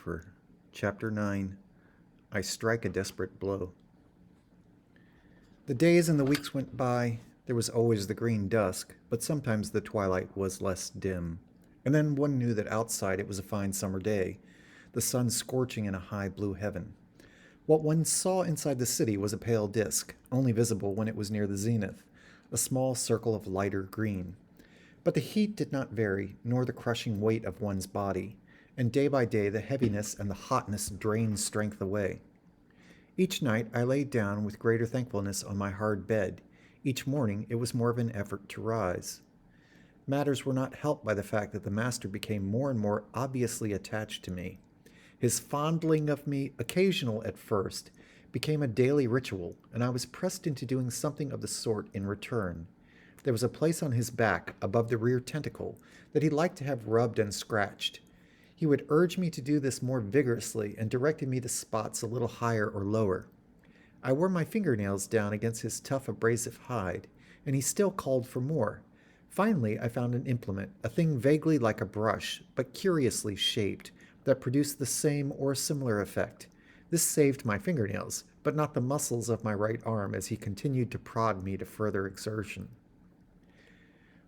Lucifer, Chapter 9. I Strike a Desperate Blow. The days and the weeks went by. There was always the green dusk, but sometimes the twilight was less dim. And then one knew that outside it was a fine summer day, the sun scorching in a high blue heaven. What one saw inside the city was a pale disk, only visible when it was near the zenith, a small circle of lighter green. But the heat did not vary, nor the crushing weight of one's body, and day by day the heaviness and the hotness drained strength away. Each night I lay down with greater thankfulness on my hard bed. Each morning it was more of an effort to rise. Matters were not helped by the fact that the master became more and more obviously attached to me. His fondling of me, occasional at first, became a daily ritual, and I was pressed into doing something of the sort in return. There was a place on his back, above the rear tentacle, that he liked to have rubbed and scratched. He would urge me to do this more vigorously and directed me to spots a little higher or lower. I wore my fingernails down against his tough abrasive hide, and he still called for more. Finally, I found an implement, a thing vaguely like a brush, but curiously shaped, that produced the same or similar effect. This saved my fingernails, but not the muscles of my right arm as he continued to prod me to further exertion.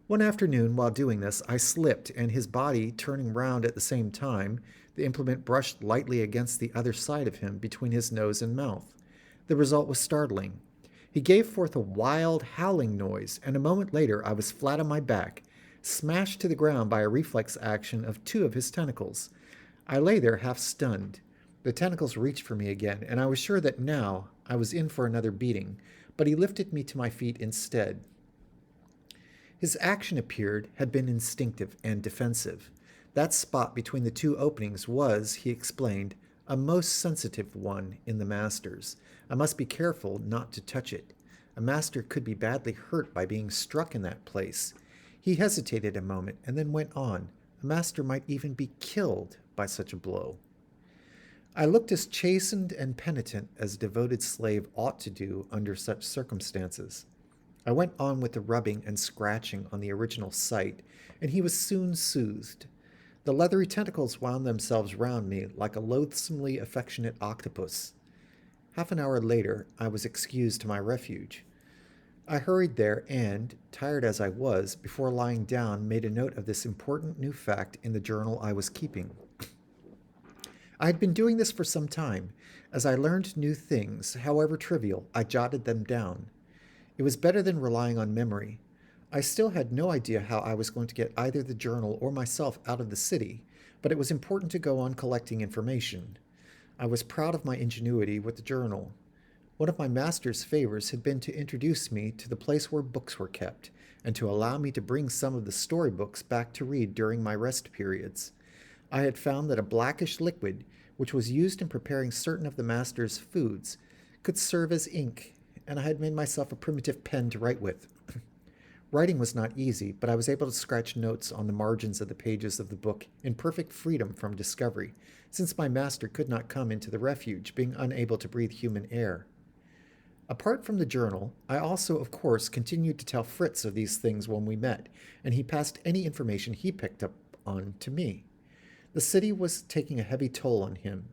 One afternoon, while doing this, I slipped, and his body turning round at the same time, the implement brushed lightly against the other side of him between his nose and mouth. The result was startling. He gave forth a wild, howling noise, and a moment later I was flat on my back, smashed to the ground by a reflex action of two of his tentacles. I lay there half stunned. The tentacles reached for me again, and I was sure that now I was in for another beating, but he lifted me to my feet instead. His action had been instinctive and defensive. That spot between the two openings was, he explained, a most sensitive one in the master's. I must be careful not to touch it. A master could be badly hurt by being struck in that place. He hesitated a moment and then went on. A master might even be killed by such a blow. I looked as chastened and penitent as a devoted slave ought to do under such circumstances. I went on with the rubbing and scratching on the original site, and he was soon soothed. The leathery tentacles wound themselves round me like a loathsomely affectionate octopus. Half an hour later, I was excused to my refuge. I hurried there and, tired as I was, before lying down, made a note of this important new fact in the journal I was keeping. I had been doing this for some time. As I learned new things, however trivial, I jotted them down. It was better than relying on memory. I still had no idea how I was going to get either the journal or myself out of the city, but it was important to go on collecting information. I was proud of my ingenuity with the journal. One of my master's favors had been to introduce me to the place where books were kept, and to allow me to bring some of the storybooks back to read during my rest periods. I had found that a blackish liquid, which was used in preparing certain of the master's foods, could serve as ink, and I had made myself a primitive pen to write with. Writing was not easy, but I was able to scratch notes on the margins of the pages of the book in perfect freedom from discovery, since my master could not come into the refuge, being unable to breathe human air. Apart from the journal, I also, of course, continued to tell Fritz of these things when we met, and he passed any information he picked up on to me. The city was taking a heavy toll on him.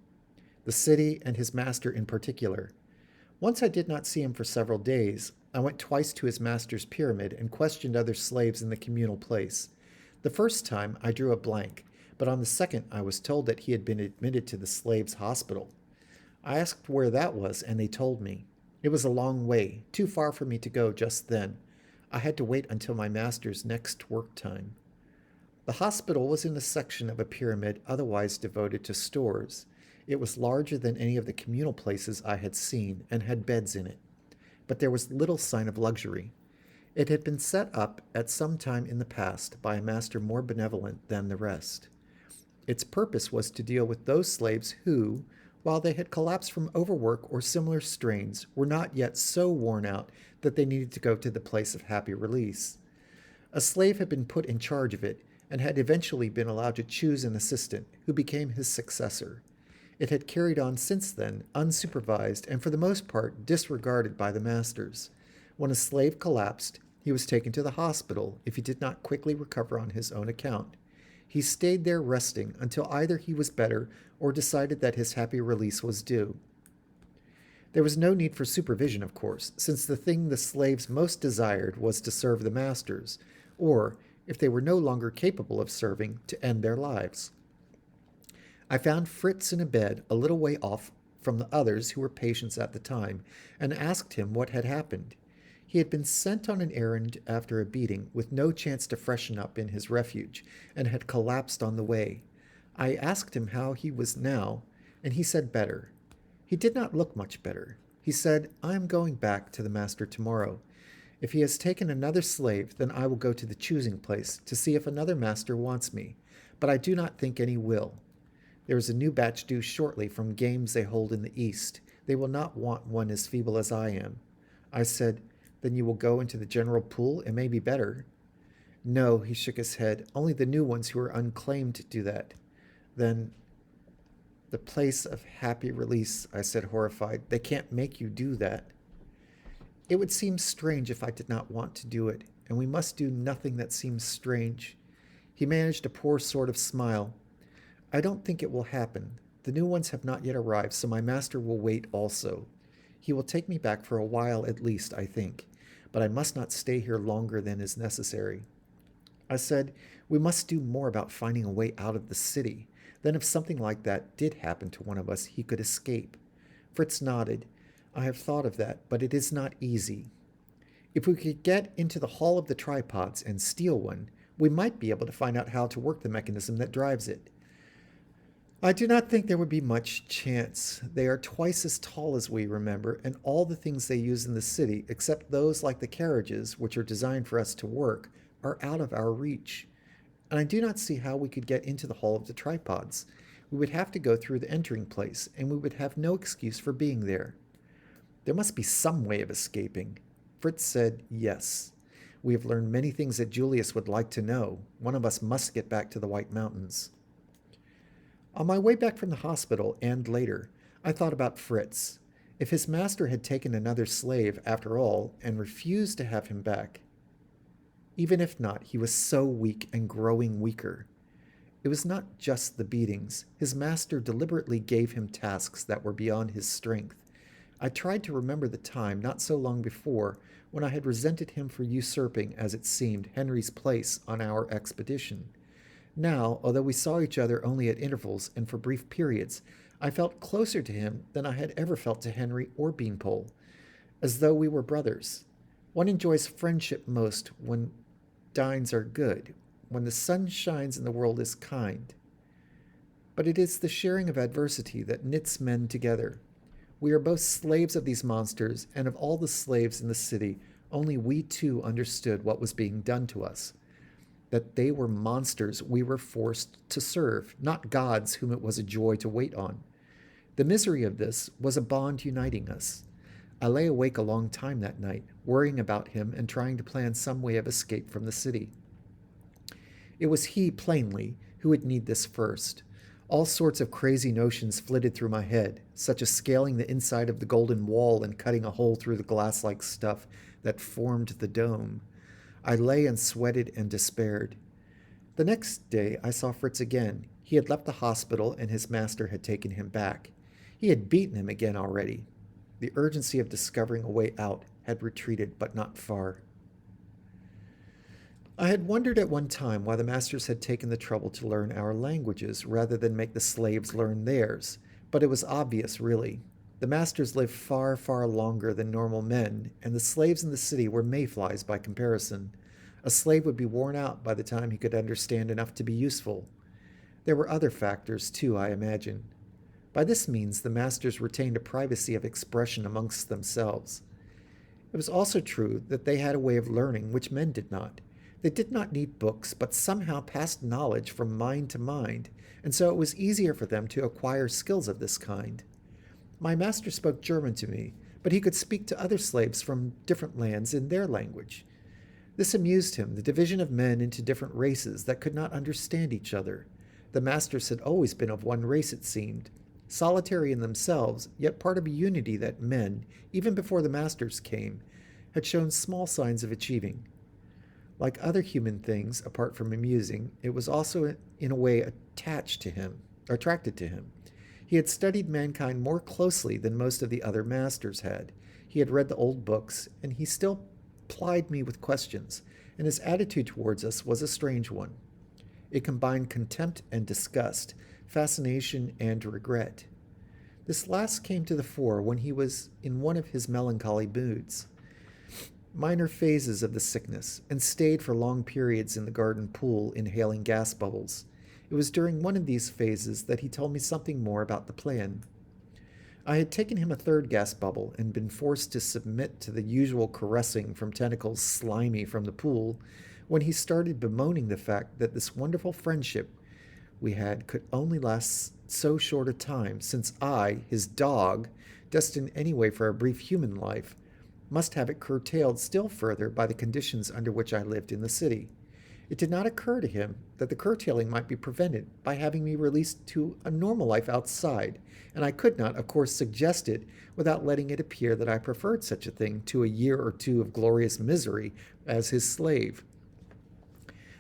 The city and his master in particular. Once I did not see him for several days. I went twice to his master's pyramid and questioned other slaves in the communal place. The first time I drew a blank, but on the second I was told that he had been admitted to the slaves' hospital. I asked where that was, and they told me. It was a long way, too far for me to go just then. I had to wait until my master's next work time. The hospital was in a section of a pyramid otherwise devoted to stores. It was larger than any of the communal places I had seen and had beds in it. But there was little sign of luxury. It had been set up at some time in the past by a master more benevolent than the rest. Its purpose was to deal with those slaves who, while they had collapsed from overwork or similar strains, were not yet so worn out that they needed to go to the place of happy release. A slave had been put in charge of it and had eventually been allowed to choose an assistant who became his successor. It had carried on since then, unsupervised and for the most part disregarded by the masters. When a slave collapsed, he was taken to the hospital if he did not quickly recover on his own account. He stayed there resting until either he was better or decided that his happy release was due. There was no need for supervision, of course, since the thing the slaves most desired was to serve the masters, or, if they were no longer capable of serving, to end their lives. I found Fritz in a bed a little way off from the others who were patients at the time, and asked him what had happened. He had been sent on an errand after a beating, with no chance to freshen up in his refuge, and had collapsed on the way. I asked him how he was now, and he said better. He did not look much better. He said, "I am going back to the master tomorrow. If he has taken another slave, then I will go to the choosing place to see if another master wants me, but I do not think any will. There is a new batch due shortly from games they hold in the East. They will not want one as feeble as I am." I said, "Then you will go into the general pool? It may be better." "No," he shook his head. "Only the new ones who are unclaimed do that." "Then the place of happy release," I said, horrified. "They can't make you do that." "It would seem strange if I did not want to do it, and we must do nothing that seems strange." He managed a poor sort of smile. "I don't think it will happen. The new ones have not yet arrived, so my master will wait also. He will take me back for a while at least, I think, but I must not stay here longer than is necessary." I said, "We must do more about finding a way out of the city. Then if something like that did happen to one of us, he could escape." Fritz nodded. "I have thought of that, but it is not easy. If we could get into the hall of the tripods and steal one, we might be able to find out how to work the mechanism that drives it." "I do not think there would be much chance. They are twice as tall as we, remember, and all the things they use in the city, except those like the carriages, which are designed for us to work, are out of our reach. And I do not see how we could get into the hall of the tripods. We would have to go through the entering place, and we would have no excuse for being there." "There must be some way of escaping." Fritz said, "Yes. We have learned many things that Julius would like to know. One of us must get back to the White Mountains." On my way back from the hospital, and later, I thought about Fritz. If his master had taken another slave, after all, and refused to have him back. Even if not, he was so weak and growing weaker. It was not just the beatings. His master deliberately gave him tasks that were beyond his strength. I tried to remember the time, not so long before, when I had resented him for usurping, as it seemed, Henry's place on our expedition. Now, although we saw each other only at intervals and for brief periods, I felt closer to him than I had ever felt to Henry or Beanpole, as though we were brothers. One enjoys friendship most when dines are good, when the sun shines and the world is kind. But it is the sharing of adversity that knits men together. We are both slaves of these monsters, and of all the slaves in the city, only we two understood what was being done to us. That they were monsters we were forced to serve, not gods whom it was a joy to wait on. The misery of this was a bond uniting us. I lay awake a long time that night, worrying about him and trying to plan some way of escape from the city. It was he, plainly, who would need this first. All sorts of crazy notions flitted through my head, such as scaling the inside of the golden wall and cutting a hole through the glass-like stuff that formed the dome. I lay and sweated and despaired. The next day I saw Fritz again. He had left the hospital and his master had taken him back. He had beaten him again already. The urgency of discovering a way out had retreated, but not far. I had wondered at one time why the masters had taken the trouble to learn our languages rather than make the slaves learn theirs, but it was obvious, really. The masters lived far, far longer than normal men, and the slaves in the city were mayflies by comparison. A slave would be worn out by the time he could understand enough to be useful. There were other factors, too, I imagine. By this means, the masters retained a privacy of expression amongst themselves. It was also true that they had a way of learning which men did not. They did not need books, but somehow passed knowledge from mind to mind, and so it was easier for them to acquire skills of this kind. My master spoke German to me, but he could speak to other slaves from different lands in their language. This amused him, the division of men into different races that could not understand each other. The masters had always been of one race, it seemed, solitary in themselves, yet part of a unity that men, even before the masters came, had shown small signs of achieving. Like other human things, apart from amusing, it was also in a way attached to him, attracted to him. He had studied mankind more closely than most of the other masters had. He had read the old books, and he still plied me with questions, and his attitude towards us was a strange one. It combined contempt and disgust, fascination and regret. This last came to the fore when he was in one of his melancholy moods, minor phases of the sickness, and stayed for long periods in the garden pool inhaling gas bubbles. It was during one of these phases that he told me something more about the plan. I had taken him a third gas bubble and been forced to submit to the usual caressing from tentacles slimy from the pool when he started bemoaning the fact that this wonderful friendship we had could only last so short a time, since I, his dog, destined anyway for a brief human life, must have it curtailed still further by the conditions under which I lived in the city. It did not occur to him that the curtailing might be prevented by having me released to a normal life outside, and I could not, of course, suggest it without letting it appear that I preferred such a thing to a year or two of glorious misery as his slave.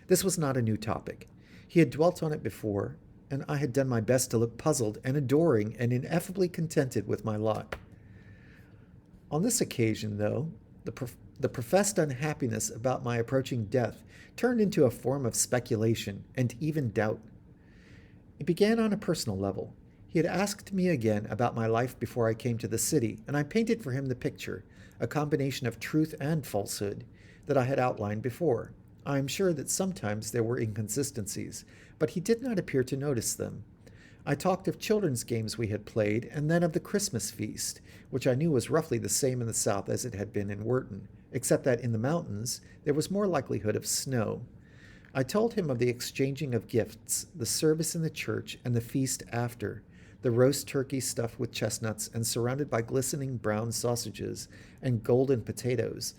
This was not a new topic. He had dwelt on it before, and I had done my best to look puzzled and adoring and ineffably contented with my lot. On this occasion, though, the professed unhappiness about my approaching death turned into a form of speculation and even doubt. It began on a personal level. He had asked me again about my life before I came to the city, and I painted for him the picture, a combination of truth and falsehood, that I had outlined before. I am sure that sometimes there were inconsistencies, but he did not appear to notice them. I talked of children's games we had played, and then of the Christmas feast, which I knew was roughly the same in the South as it had been in Wharton, except that in the mountains there was more likelihood of snow. I told him of the exchanging of gifts, the service in the church, and the feast after, the roast turkey stuffed with chestnuts and surrounded by glistening brown sausages and golden potatoes,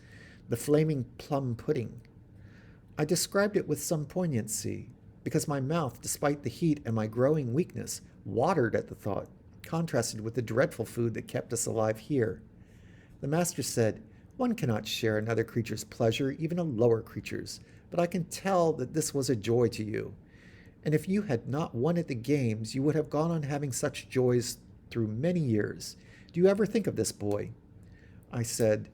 the flaming plum pudding. I described it with some poignancy, because my mouth, despite the heat and my growing weakness, watered at the thought, contrasted with the dreadful food that kept us alive here. The master said, "One cannot share another creature's pleasure, even a lower creature's, but I can tell that this was a joy to you. And if you had not won at the games, you would have gone on having such joys through many years. Do you ever think of this, boy?" I said,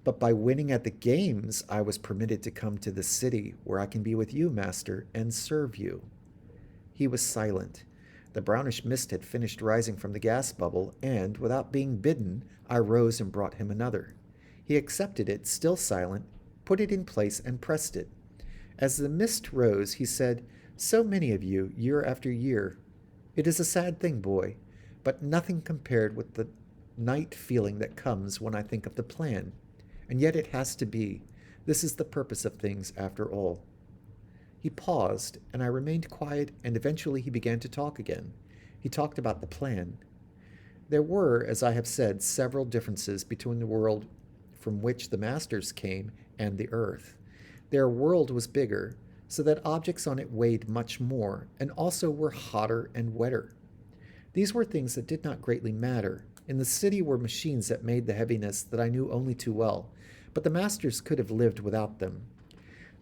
"But by winning at the games, I was permitted to come to the city, where I can be with you, master, and serve you." He was silent. The brownish mist had finished rising from the gas bubble, and, without being bidden, I rose and brought him another. He accepted it, still silent, put it in place, and pressed it. As the mist rose, he said, "So many of you, year after year. It is a sad thing, boy, but nothing compared with the night feeling that comes when I think of the plan. And yet it has to be. This is the purpose of things, after all." He paused, and I remained quiet, and eventually he began to talk again. He talked about the plan. There were, as I have said, several differences between the world from which the masters came and the earth. Their world was bigger, so that objects on it weighed much more, and also were hotter and wetter. These were things that did not greatly matter. In the city were machines that made the heaviness that I knew only too well, but the masters could have lived without them.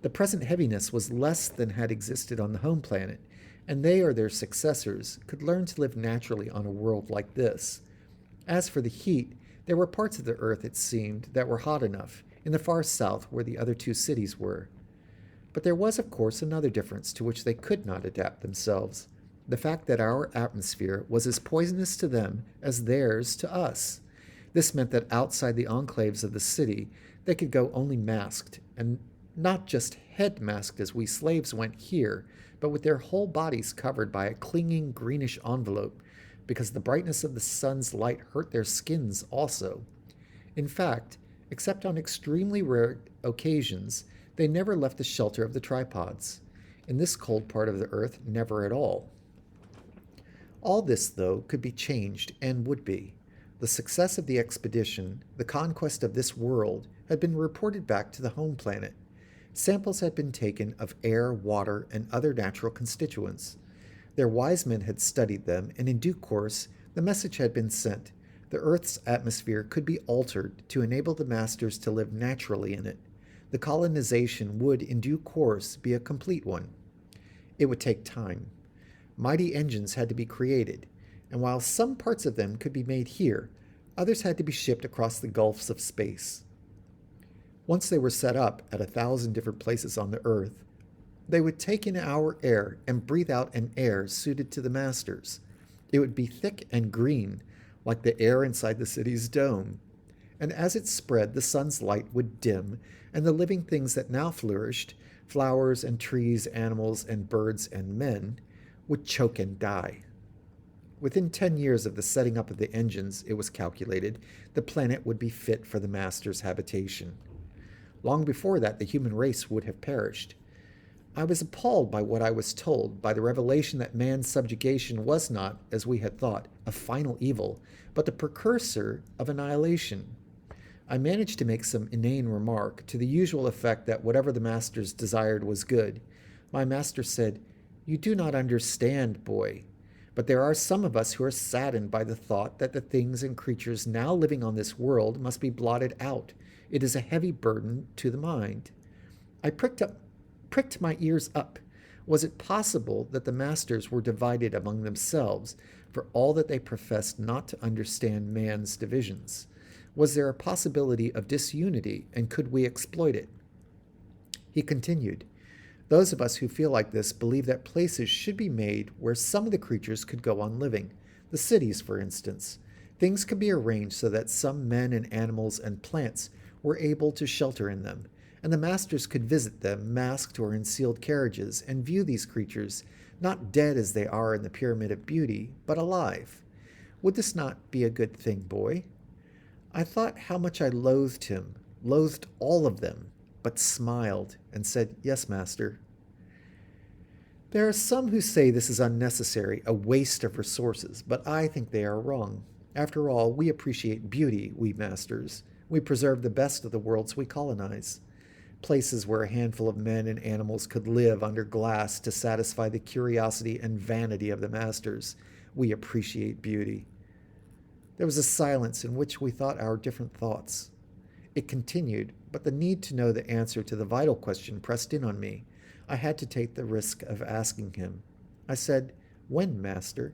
The present heaviness was less than had existed on the home planet, and they or their successors could learn to live naturally on a world like this. As for the heat, there were parts of the earth, it seemed, that were hot enough, in the far south where the other two cities were. But there was, of course, another difference to which they could not adapt themselves, the fact that our atmosphere was as poisonous to them as theirs to us. This meant that outside the enclaves of the city, they could go only masked, and not just head masked as we slaves went here, but with their whole bodies covered by a clinging greenish envelope, because the brightness of the sun's light hurt their skins also. In fact, except on extremely rare occasions, they never left the shelter of the tripods. In this cold part of the earth, never at all. All this, though, could be changed, and would be. The success of the expedition, the conquest of this world, had been reported back to the home planet. Samples had been taken of air, water, and other natural constituents. Their wise men had studied them, and in due course, the message had been sent. The Earth's atmosphere could be altered to enable the masters to live naturally in it. The colonization would, in due course, be a complete one. It would take time. Mighty engines had to be created, and while some parts of them could be made here, others had to be shipped across the gulfs of space. Once they were set up at 1,000 different places on the Earth, they would take in our air and breathe out an air suited to the masters. It would be thick and green, like the air inside the city's dome. And as it spread, the sun's light would dim, and the living things that now flourished, flowers and trees, animals and birds and men, would choke and die. Within 10 years of the setting up of the engines, it was calculated, the planet would be fit for the master's habitation. Long before that, the human race would have perished. I was appalled by what I was told, by the revelation that man's subjugation was not, as we had thought, a final evil, but the precursor of annihilation. I managed to make some inane remark, to the usual effect that whatever the masters desired was good. My master said, "You do not understand, boy. But there are some of us who are saddened by the thought that the things and creatures now living on this world must be blotted out. It is a heavy burden to the mind." I pricked my ears up. Was it possible that the masters were divided among themselves, for all that they professed not to understand man's divisions? Was there a possibility of disunity, and could we exploit it? He continued, "Those of us who feel like this believe that places should be made where some of the creatures could go on living. The cities, for instance. Things could be arranged so that some men and animals and plants were able to shelter in them, and the masters could visit them, masked or in sealed carriages, and view these creatures, not dead as they are in the Pyramid of Beauty, but alive. Would this not be a good thing, boy?" I thought how much I loathed him, loathed all of them, but smiled and said, "Yes, master." There are some who say this is unnecessary, a waste of resources, but I think they are wrong. After all, we appreciate beauty, we masters. We preserve the best of the worlds we colonize. Places where a handful of men and animals could live under glass to satisfy the curiosity and vanity of the masters. We appreciate beauty. There was a silence in which we thought our different thoughts. It continued, but the need to know the answer to the vital question pressed in on me. I had to take the risk of asking him. I said, "When, master?"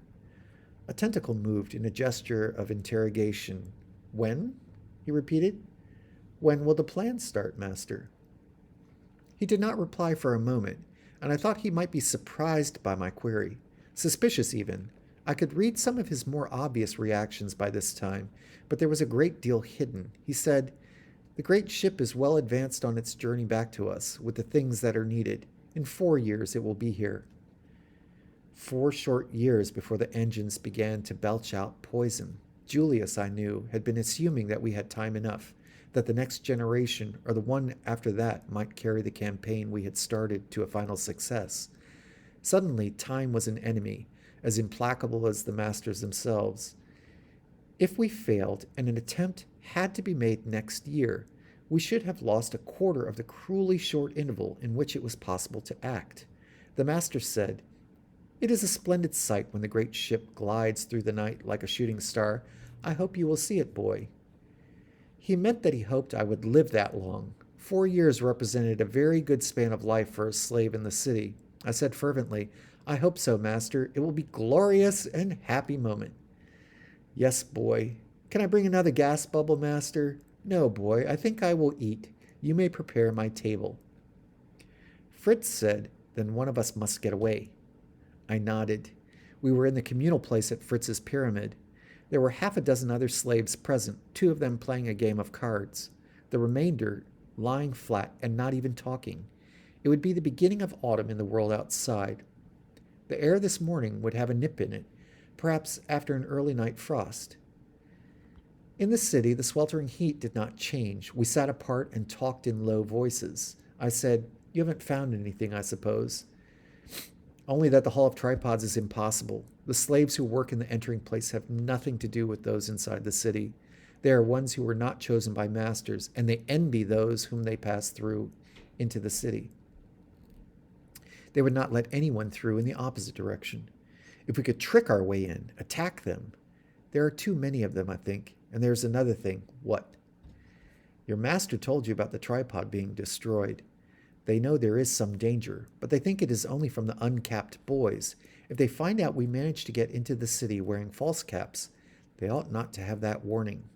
A tentacle moved in a gesture of interrogation. "When?" he repeated. "When will the plan start, master?" He did not reply for a moment, and I thought he might be surprised by my query, suspicious even. I could read some of his more obvious reactions by this time, but there was a great deal hidden. He said, "The great ship is well advanced on its journey back to us, with the things that are needed. In 4 years it will be here." 4 short years before the engines began to belch out poison. Julius, I knew, had been assuming that we had time enough, that the next generation, or the one after that, might carry the campaign we had started to a final success. Suddenly, time was an enemy, as implacable as the masters themselves. If we failed, and an attempt had to be made next year, we should have lost a quarter of the cruelly short interval in which it was possible to act. The master said, "It is a splendid sight when the great ship glides through the night like a shooting star. I hope you will see it, boy." He meant that he hoped I would live that long. 4 years represented a very good span of life for a slave in the city. I said fervently, "I hope so, master. It will be glorious and happy moment." "Yes, boy. Can I bring another gas bubble, master?" "No, boy. I think I will eat. You may prepare my table." Fritz said, "Then one of us must get away." I nodded. We were in the communal place at Fritz's pyramid. There were 6 other slaves present, 2 of them playing a game of cards. The remainder lying flat and not even talking. It would be the beginning of autumn in the world outside. The air this morning would have a nip in it, perhaps after an early night frost. In the city, the sweltering heat did not change. We sat apart and talked in low voices. I said, "You haven't found anything, I suppose?" "Only that the Hall of Tripods is impossible. The slaves who work in the entering place have nothing to do with those inside the city. They are ones who were not chosen by masters, and they envy those whom they pass through into the city. They would not let anyone through in the opposite direction. If we could trick our way in, attack them. There are too many of them, I think. And there's another thing." "What?" Your master told you about the tripod being destroyed. They know there is some danger, but they think it is only from the uncapped boys. If they find out we managed to get into the city wearing false caps, they ought not to have that warning.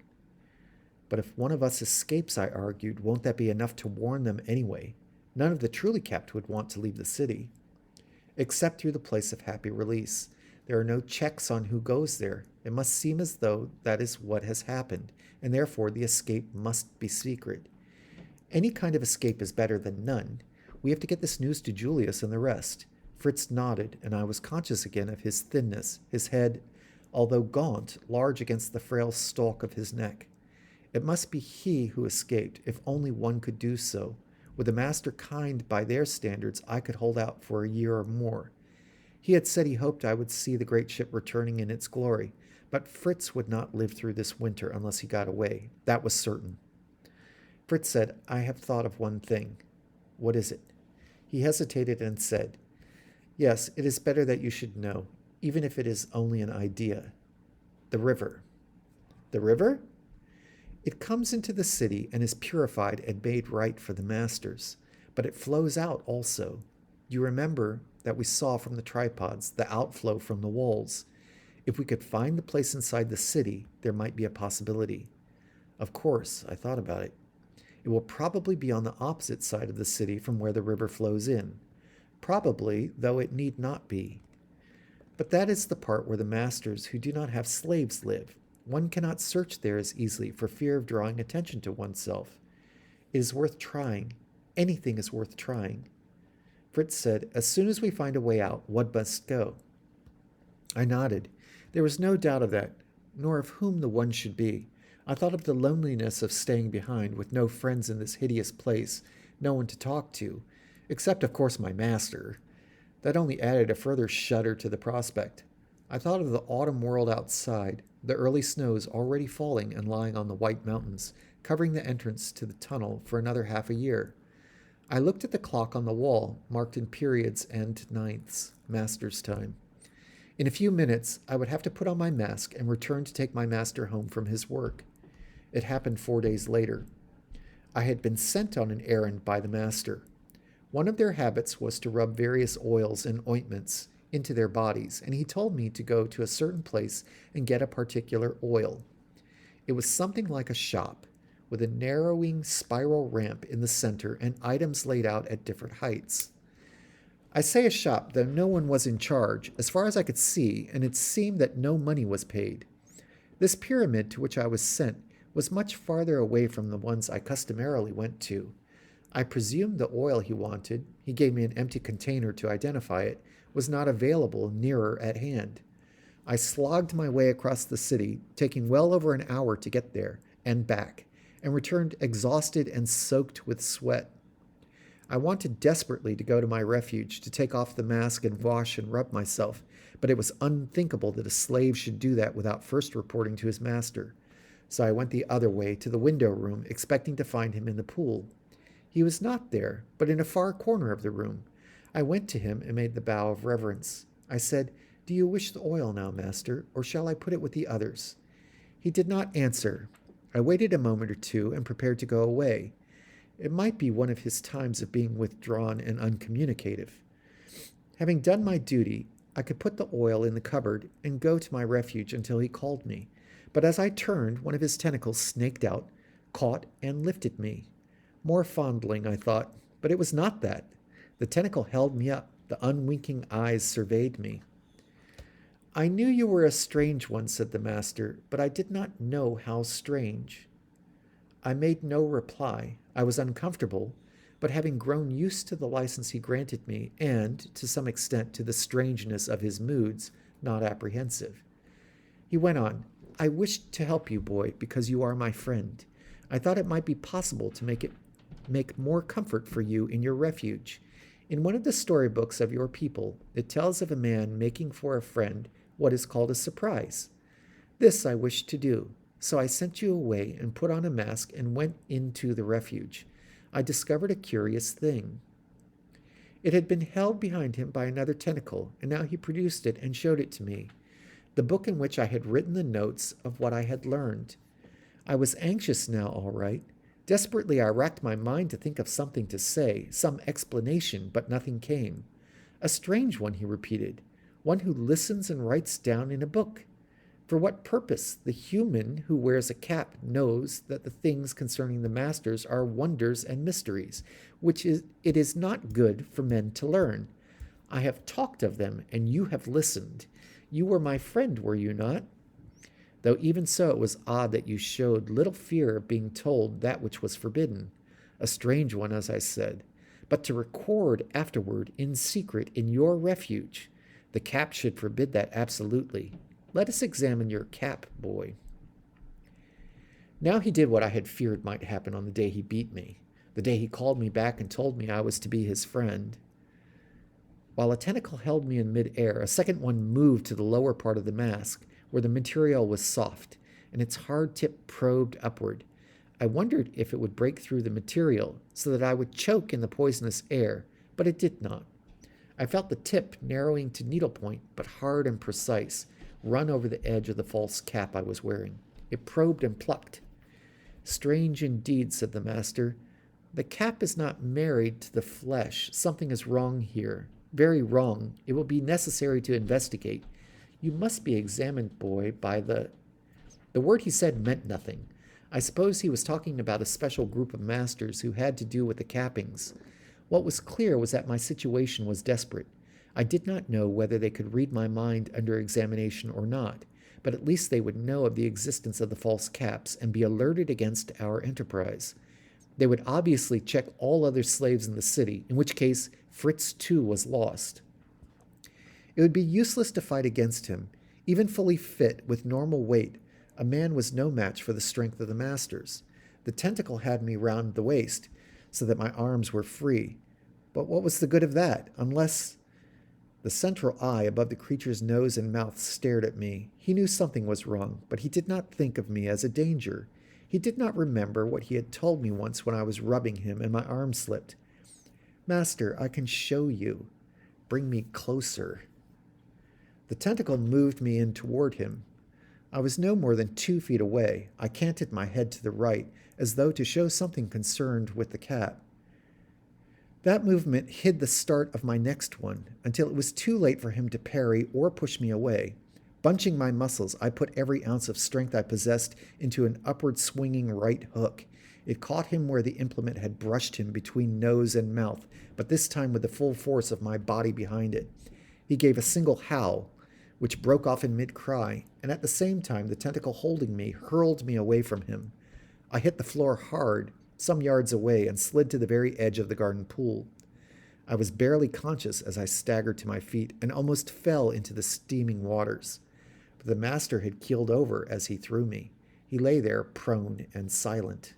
But if one of us escapes, I argued, won't that be enough to warn them anyway? None of the truly capped would want to leave the city. Except through the place of happy release. There are no checks on who goes there. It must seem as though that is what has happened, and therefore the escape must be secret. Any kind of escape is better than none. We have to get this news to Julius and the rest. Fritz nodded, and I was conscious again of his thinness, his head, although gaunt, large against the frail stalk of his neck. It must be he who escaped, if only one could do so. With the master kind by their standards, I could hold out for a year or more. He had said he hoped I would see the great ship returning in its glory, but Fritz would not live through this winter unless he got away. That was certain. Fritz said, I have thought of one thing. What is it? He hesitated and said, Yes, it is better that you should know, even if it is only an idea. The river. The river? It comes into the city and is purified and made right for the masters, but it flows out also. You remember that we saw from the tripods the outflow from the walls. If we could find the place inside the city, there might be a possibility. Of course, I thought about it. It will probably be on the opposite side of the city from where the river flows in. Probably, though it need not be. But that is the part where the masters who do not have slaves live. One cannot search there as easily for fear of drawing attention to oneself. It is worth trying. Anything is worth trying. Fritz said, As soon as we find a way out, one must go. I nodded. There was no doubt of that, nor of whom the one should be. I thought of the loneliness of staying behind with no friends in this hideous place, no one to talk to, except, of course, my master. That only added a further shudder to the prospect. I thought of the autumn world outside, the early snows already falling and lying on the white mountains, covering the entrance to the tunnel for another half a year. I looked at the clock on the wall, marked in periods and ninths, master's time. In a few minutes, I would have to put on my mask and return to take my master home from his work. It happened 4 days later. I had been sent on an errand by the master. One of their habits was to rub various oils and ointments into their bodies, and he told me to go to a certain place and get a particular oil. It was something like a shop, with a narrowing spiral ramp in the center and items laid out at different heights. I say a shop, though no one was in charge, as far as I could see, and it seemed that no money was paid. This pyramid to which I was sent was much farther away from the ones I customarily went to. I presumed the oil he wanted, he gave me an empty container to identify it, was not available nearer at hand. I slogged my way across the city, taking well over an hour to get there and back, and returned exhausted and soaked with sweat. I wanted desperately to go to my refuge, to take off the mask and wash and rub myself, but it was unthinkable that a slave should do that without first reporting to his master. So I went the other way to the window room, expecting to find him in the pool. He was not there, but in a far corner of the room. I went to him and made the bow of reverence. I said, Do you wish the oil now, master, or shall I put it with the others? He did not answer. I waited a moment or two and prepared to go away. It might be one of his times of being withdrawn and uncommunicative. Having done my duty, I could put the oil in the cupboard and go to my refuge until he called me. But as I turned, one of his tentacles snaked out, caught, and lifted me. More fondling, I thought, but it was not that. The tentacle held me up. The unwinking eyes surveyed me. I knew you were a strange one, said the master, but I did not know how strange. I made no reply. I was uncomfortable, but having grown used to the license he granted me, and, to some extent, to the strangeness of his moods, not apprehensive. He went on, I wished to help you, boy, because you are my friend. I thought it might be possible to make more comfort for you in your refuge. In one of the storybooks of your people, it tells of a man making for a friend what is called a surprise. This I wished to do, so I sent you away and put on a mask and went into the refuge. I discovered a curious thing. It had been held behind him by another tentacle, and now he produced it and showed it to me, the book in which I had written the notes of what I had learned. I was anxious now, all right, Desperately, I racked my mind to think of something to say, some explanation, but nothing came. A strange one, he repeated. One who listens and writes down in a book. For what purpose? The human who wears a cap knows that the things concerning the masters are wonders and mysteries, which it is not good for men to learn. I have talked of them, and you have listened. You were my friend, were you not? Though even so, it was odd that you showed little fear of being told that which was forbidden. A strange one, as I said. But to record afterward in secret in your refuge, the cap should forbid that absolutely. Let us examine your cap, boy. Now he did what I had feared might happen on the day he beat me, the day he called me back and told me I was to be his friend. While a tentacle held me in mid-air, a second one moved to the lower part of the mask, where the material was soft, and its hard tip probed upward. I wondered if it would break through the material so that I would choke in the poisonous air, but it did not. I felt the tip narrowing to needlepoint, but hard and precise, run over the edge of the false cap I was wearing. It probed and plucked. Strange indeed, said the master. The cap is not married to the flesh. Something is wrong here. Very wrong. It will be necessary to investigate. You must be examined, boy, by the word he said meant nothing. I suppose he was talking about a special group of masters who had to do with the cappings. What was clear was that my situation was desperate. I did not know whether they could read my mind under examination or not, but at least they would know of the existence of the false caps and be alerted against our enterprise. They would obviously check all other slaves in the city, in which case Fritz too was lost. It would be useless to fight against him. Even fully fit, with normal weight, a man was no match for the strength of the masters. The tentacle had me round the waist, so that my arms were free. But what was the good of that, unless... The central eye above the creature's nose and mouth stared at me. He knew something was wrong, but he did not think of me as a danger. He did not remember what he had told me once when I was rubbing him and my arm slipped. Master, I can show you. Bring me closer. The tentacle moved me in toward him. I was no more than 2 feet away. I canted my head to the right, as though to show something concerned with the cat. That movement hid the start of my next one, until it was too late for him to parry or push me away. Bunching my muscles, I put every ounce of strength I possessed into an upward swinging right hook. It caught him where the implement had brushed him between nose and mouth, but this time with the full force of my body behind it. He gave a single howl, which broke off in mid-cry, and at the same time the tentacle holding me hurled me away from him. I hit the floor hard, some yards away, and slid to the very edge of the garden pool. I was barely conscious as I staggered to my feet and almost fell into the steaming waters. But the master had keeled over as he threw me. He lay there prone and silent.